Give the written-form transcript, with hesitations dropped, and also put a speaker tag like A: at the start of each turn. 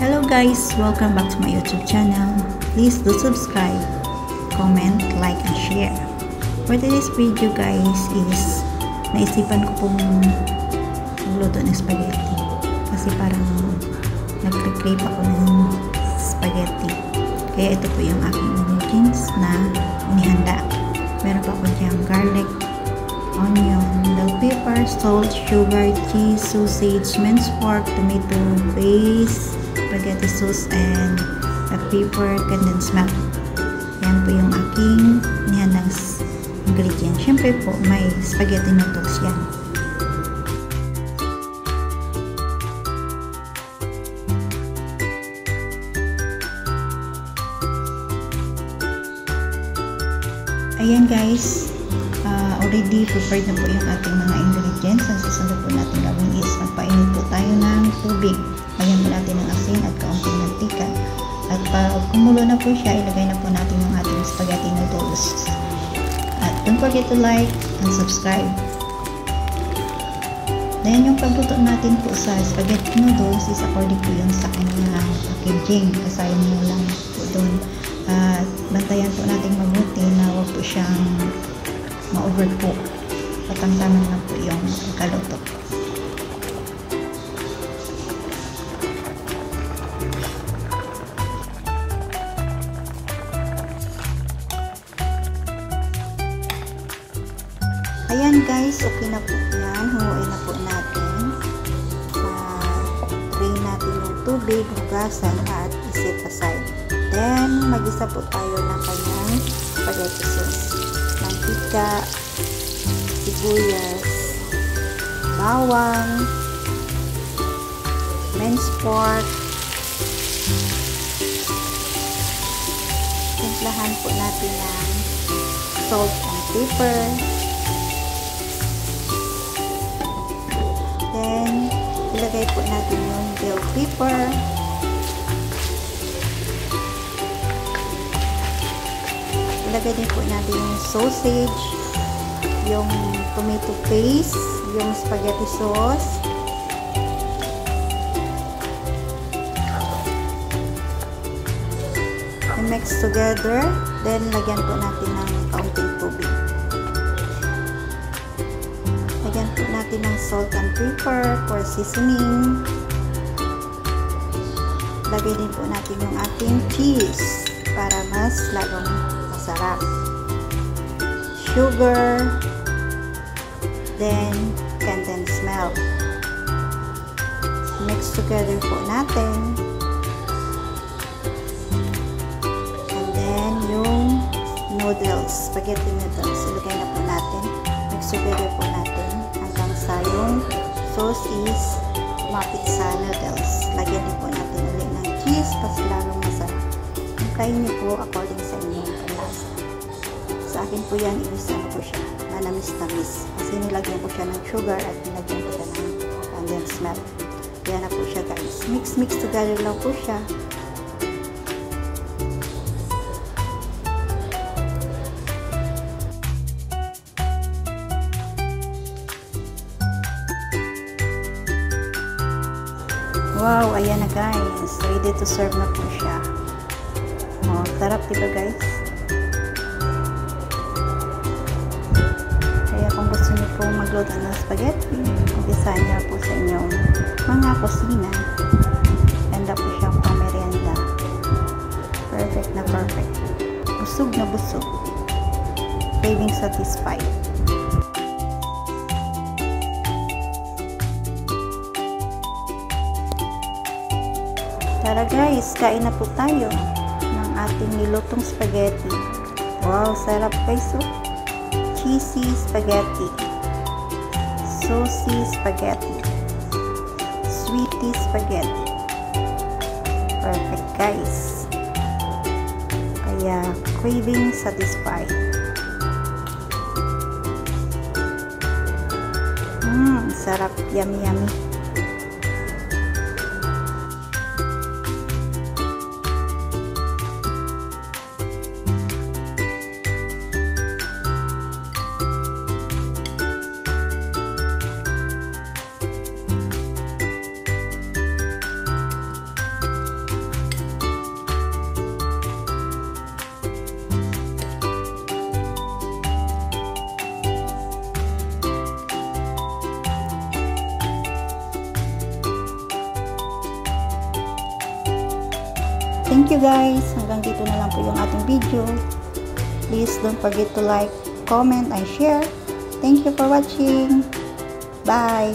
A: Hello guys! Welcome back to my YouTube channel. Please do subscribe, comment, like, and share. For today's video guys is naisipan ko pong magluto ng spaghetti. Kasi parang nag-crave ako ng spaghetti. Kaya ito po yung aking ingredients na inihanda. Meron pa po diyang garlic, onion, bell pepper, salt, sugar, cheese, sausage, minced pork, tomato paste, spaghetti sauce, and black pepper, condensed milk. Yan po yung aking nihandang ingredients. Siyempre po, may spaghetti noodles yan. Ayan guys, already prepared na po yung ating mga ingredients. Ang susunod po natin gawin is magpainit po tayo ng tubig. Lagyan po natin ng asin at kaunting mantika. At pag kumulo na po siya, ilagay na po natin yung ating spaghetti noodles. At don't forget to like and subscribe. Then yung pagluto natin po sa spaghetti noodles is according po yun sa kanyang packaging. Kasayin mo lang po doon. At bantayan po natin mabuti na huwag po siyang ma-overcook. Patangtaman lang po yung pagkaluto. Ayan guys, okay na po yan. Hunguin na po natin. Drain natin yung tubig, hugasan at iset aside. Then, mag-isa po tayo ng kanyang spaghetti sauce. Mantika, sibuyas, bawang, minced pork. Timplahan po natin ng salt and pepper. Then, ilagay po natin yung bell pepper. Ilagay din po natin yung sausage, yung tomato paste, yung spaghetti sauce. I-mix together. Then, lagyan po natin ng kaunting tubig. Lagyan po natin ng salt and pepper for seasoning. Lagay din po natin yung ating cheese para mas lalong masarap. Sugar. Then, condensed milk. Mix together po natin. And then, yung noodles, spaghetti noodles, ilagay na po natin. Mix together po natin hanggang sa yung sauce is umapit sa noodles. Lagyan din po natin ulit ng cheese, pas lalong masarap. Hintayin niyo po according sa inyong panlasa. Sa akin po yan, inisa ko siya. Manamis-namis. Kasi nilagyan ko siya ng sugar at nilagyan ko siya ng condensed milk. Yan na po siya guys. Mix together lang po siya. Wow, ayan na guys. Ready to serve na po siya. Oh, sarap diba guys? Kaya kung gusto niyo po magluto ng spaghetti, umpisahan niyo po sa inyong mga kusina. Ganda po siyang pamerienda. Perfect na perfect. Busog na busog. Craving satisfied. Tara guys, kain na po tayo ng ating nilutong spaghetti. Wow, sarap guys. Cheesy spaghetti, saucy spaghetti, sweety spaghetti. Perfect guys. Kaya craving satisfied. Sarap, yummy yummy. Thank you guys. Hanggang dito na lang po yung ating video. Please don't forget to like, comment, and share. Thank you for watching. Bye!